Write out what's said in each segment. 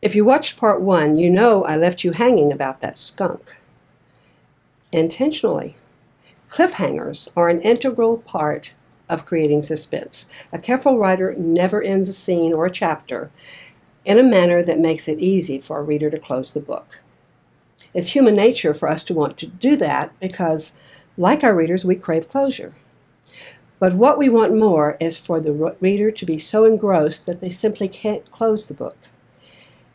If you watched part one, you know I left you hanging about that skunk. Intentionally. Cliffhangers are an integral part of creating suspense. A careful writer never ends a scene or a chapter in a manner that makes it easy for a reader to close the book. It's human nature for us to want to do that because, like our readers, we crave closure. But what we want more is for the reader to be so engrossed that they simply can't close the book.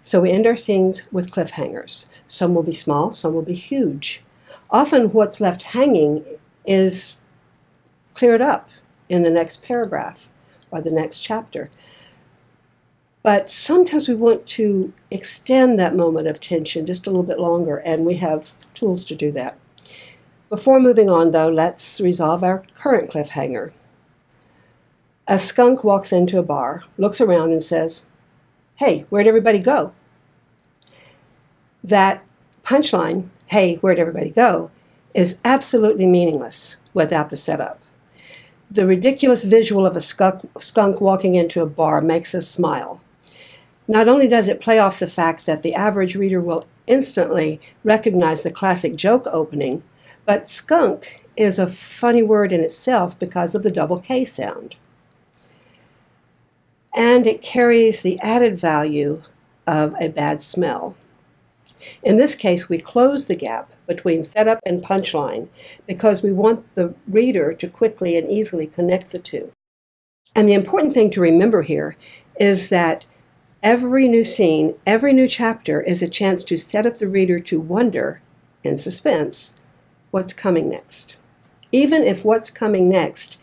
So we end our scenes with cliffhangers. Some will be small, some will be huge. Often what's left hanging is cleared up in the next paragraph or the next chapter. But sometimes we want to extend that moment of tension just a little bit longer, and we have tools to do that. Before moving on, though, let's resolve our current cliffhanger. A skunk walks into a bar, looks around, and says, "Hey, where'd everybody go?" That punchline, "Hey, where'd everybody go?" is absolutely meaningless without the setup. The ridiculous visual of a skunk walking into a bar makes us smile. Not only does it play off the fact that the average reader will instantly recognize the classic joke opening, but skunk is a funny word in itself because of the double K sound. And it carries the added value of a bad smell. In this case, we close the gap between setup and punchline because we want the reader to quickly and easily connect the two. And the important thing to remember here is that every new scene, every new chapter is a chance to set up the reader to wonder, in suspense, what's coming next, even if what's coming next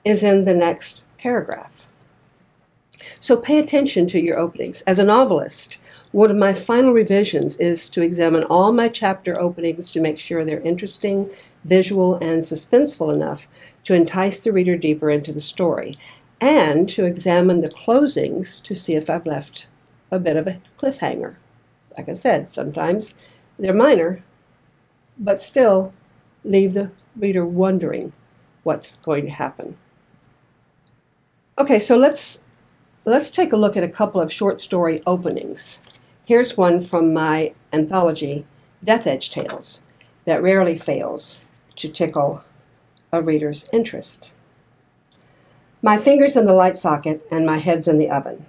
is in the next paragraph. So pay attention to your openings. As a novelist, one of my final revisions is to examine all my chapter openings to make sure they're interesting, visual, and suspenseful enough to entice the reader deeper into the story, and to examine the closings to see if I've left a bit of a cliffhanger. Like I said, sometimes they're minor, but still leave the reader wondering what's going to happen. Okay, so let's take a look at a couple of short story openings. Here's one from my anthology, Death Edge Tales, that rarely fails to tickle a reader's interest. My fingers in the light socket and my head's in the oven.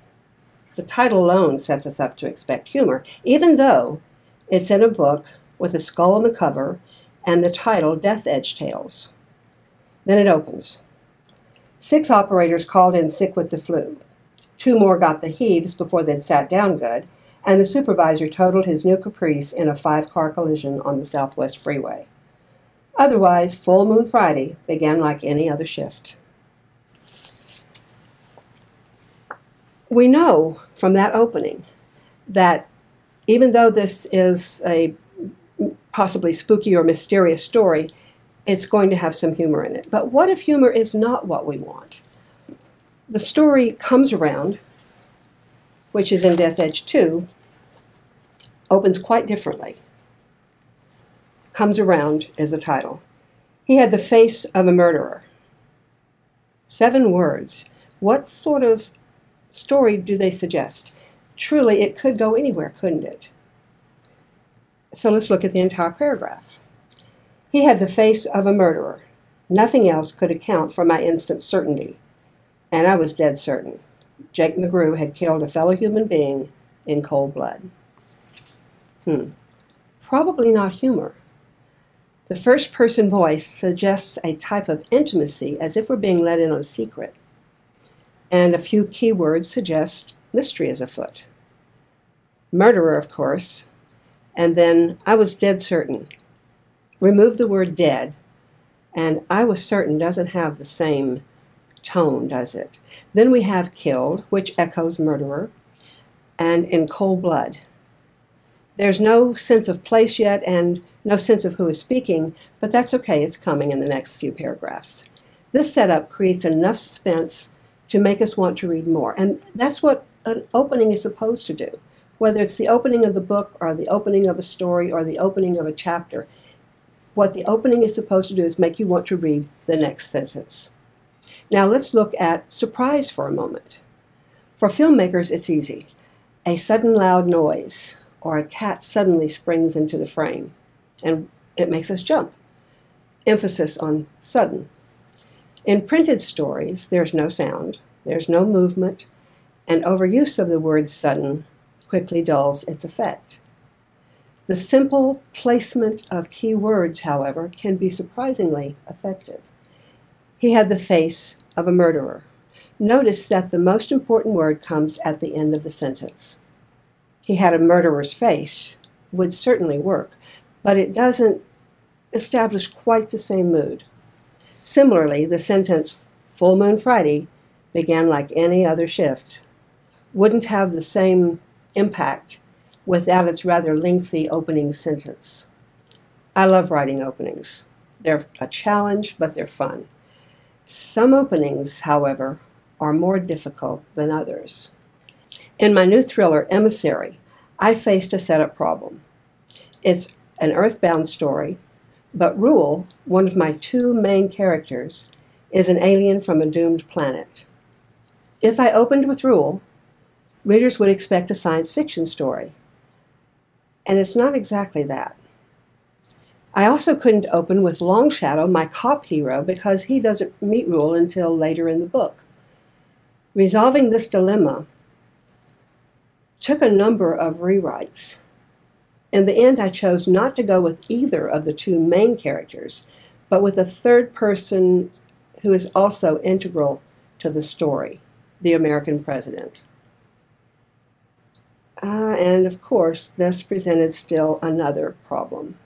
The title alone sets us up to expect humor, even though it's in a book with a skull on the cover and the title Death Edge Tales. Then it opens. 6 operators called in sick with the flu. 2 more got the heaves before they'd sat down good, and the supervisor totaled his new Caprice in a 5-car collision on the Southwest Freeway. Otherwise, Full Moon Friday began like any other shift. We know from that opening that even though this is a possibly spooky or mysterious story, it's going to have some humor in it. But what if humor is not what we want? The story Comes Around, which is in Death Edge 2, opens quite differently. Comes Around is the title. He had the face of a murderer. 7 words. What sort of story do they suggest? Truly, it could go anywhere, couldn't it? So let's look at the entire paragraph. He had the face of a murderer. Nothing else could account for my instant certainty. And I was dead certain. Jake McGrew had killed a fellow human being in cold blood. Probably not humor. The first-person voice suggests a type of intimacy, as if we're being let in on a secret. And a few keywords suggest mystery is afoot. Murderer, of course, and then I was dead certain. Remove the word dead, and I was certain doesn't have the same tone, does it? Then we have killed, which echoes murderer, and in cold blood. There's no sense of place yet and no sense of who is speaking, but that's okay, it's coming in the next few paragraphs. This setup creates enough suspense to make us want to read more, and that's what an opening is supposed to do. Whether it's the opening of the book or the opening of a story or the opening of a chapter, what the opening is supposed to do is make you want to read the next sentence. Now let's look at surprise for a moment. For filmmakers, it's easy. a sudden loud noise, or a cat suddenly springs into the frame, and it makes us jump. Emphasis on sudden. In printed stories, there's no sound, there's no movement, and overuse of the word sudden quickly dulls its effect. The simple placement of key words, however, can be surprisingly effective. He had the face of a murderer. Notice that the most important word comes at the end of the sentence. He had a murderer's face would certainly work, but it doesn't establish quite the same mood. Similarly, the sentence, "Full Moon Friday," began like any other shift, wouldn't have the same impact without its rather lengthy opening sentence. I love writing openings. They're a challenge, but they're fun. Some openings, however, are more difficult than others. In my new thriller, Emissary, I faced a setup problem. It's an earthbound story, but Rule, one of my two main characters, is an alien from a doomed planet. If I opened with Rule, readers would expect a science fiction story, and it's not exactly that. I also couldn't open with Long Shadow, my cop hero, because he doesn't meet Rule until later in the book. Resolving this dilemma took a number of rewrites. In the end, I chose not to go with either of the two main characters, but with a third person who is also integral to the story, the American president. And of course, this presented still another problem.